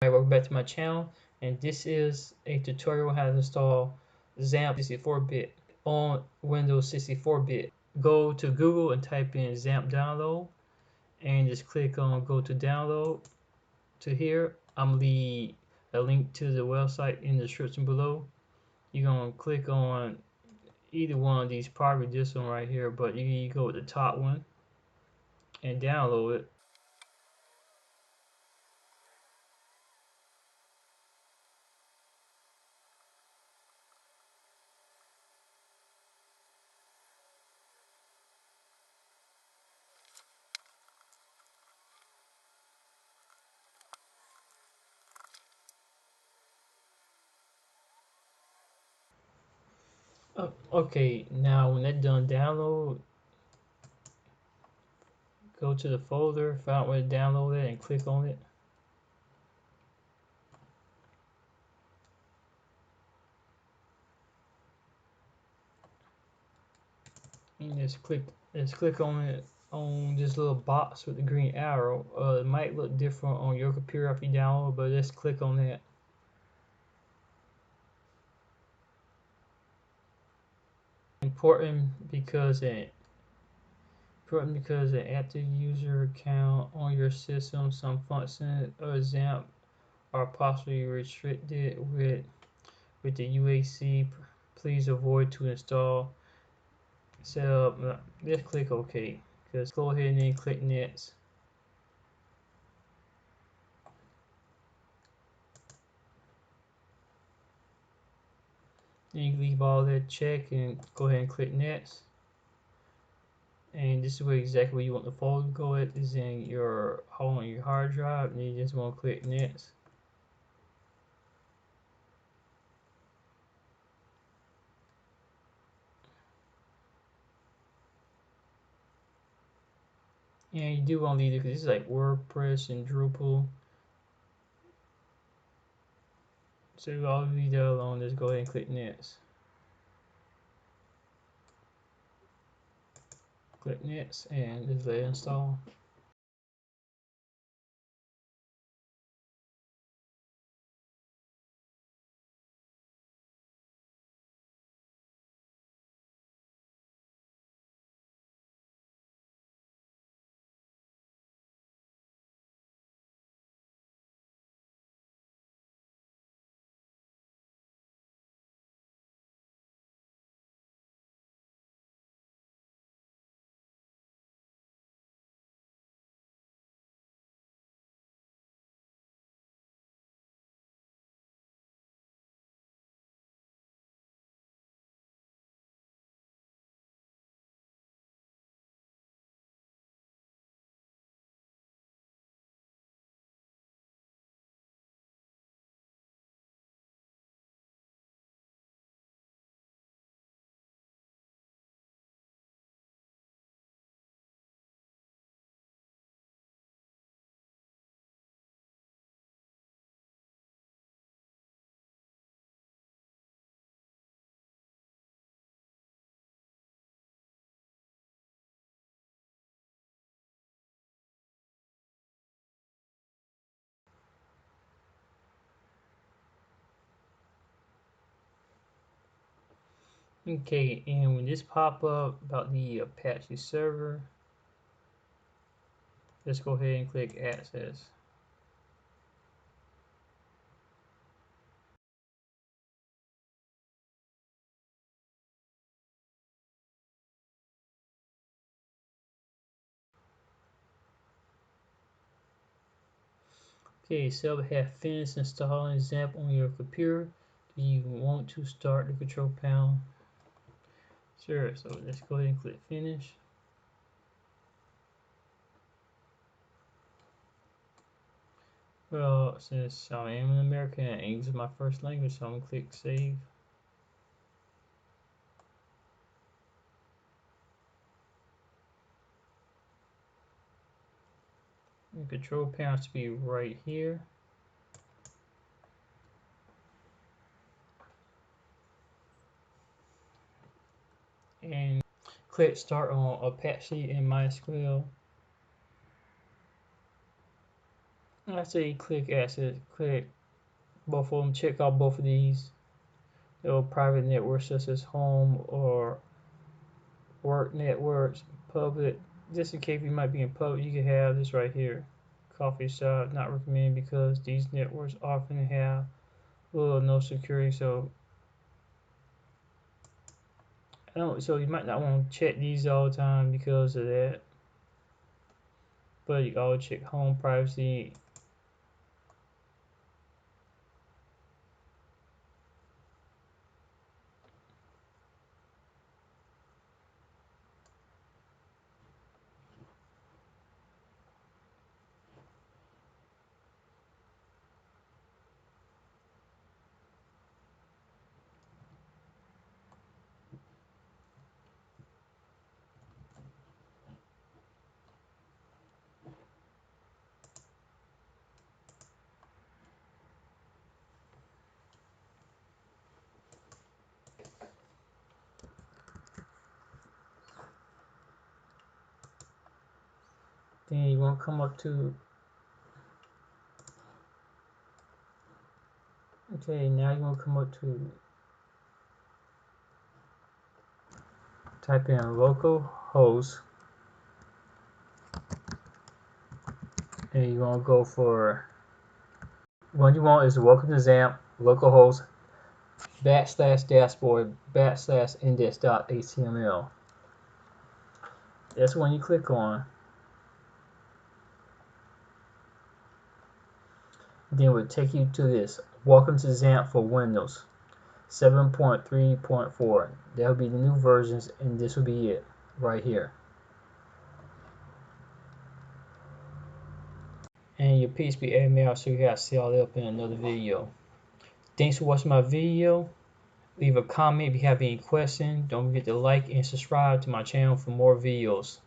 Alright, welcome back to my channel, and this is a tutorial on how to install XAMPP 64-bit on Windows 64-bit. Go to Google and type in XAMPP download, and just click on go to download to here. I'm gonna leave a link to the website in the description below. You're gonna click on either one of these, probably this one right here, but you go with the top one and download it. Okay, now when that's done download, go to the folder, find where to download it, and click on it. And just click on it on this little box with the green arrow. It might look different on your computer if you download, but just click on that. Important because an active user account on your system, some functions of XAMPP are possibly restricted with the UAC. Please avoid to install. Set up. Just click OK. Just go ahead and then click Next. Then you leave all that check and go ahead and click Next. And this is where exactly where you want the folder to go at, is in your hard drive, and you just want to click Next. And you do want to leave it because this is like WordPress and Drupal. So I'll leave that alone. Just go ahead and click Next. Click Next and just let it install. Okay, and when this pop up about the Apache server, just go ahead and click Access. Okay, so we have finished installing XAMPP on your computer. Do you want to start the control panel? Sure, so let's go ahead and click Finish. Well, since I am an American and English is my first language, so I'm going to click Save. The control panel has to be right here. And click Start on Apache and MySQL. After you click Access, click both of them, check out both of these. Private networks such as home or work networks, public. Just in case you might be in public, you can have this right here. Coffee shop, not recommended because these networks often have little or no security. So so you might not want to check these all the time because of that. But you always check home privacy. Then you want to come up to, okay, now you want to come up to type in local host, and you want to go for, what you want is welcome to XAMPP, localhost, /dashboard, /index.html. That's when you click on. Then it will take you to this, welcome to XAMPP for Windows 7.3.4. That'll be the new versions, and this will be it right here. And your PHP admin, so you gotta set all that up in another video. Thanks for watching my video. Leave a comment if you have any questions. Don't forget to like and subscribe to my channel for more videos.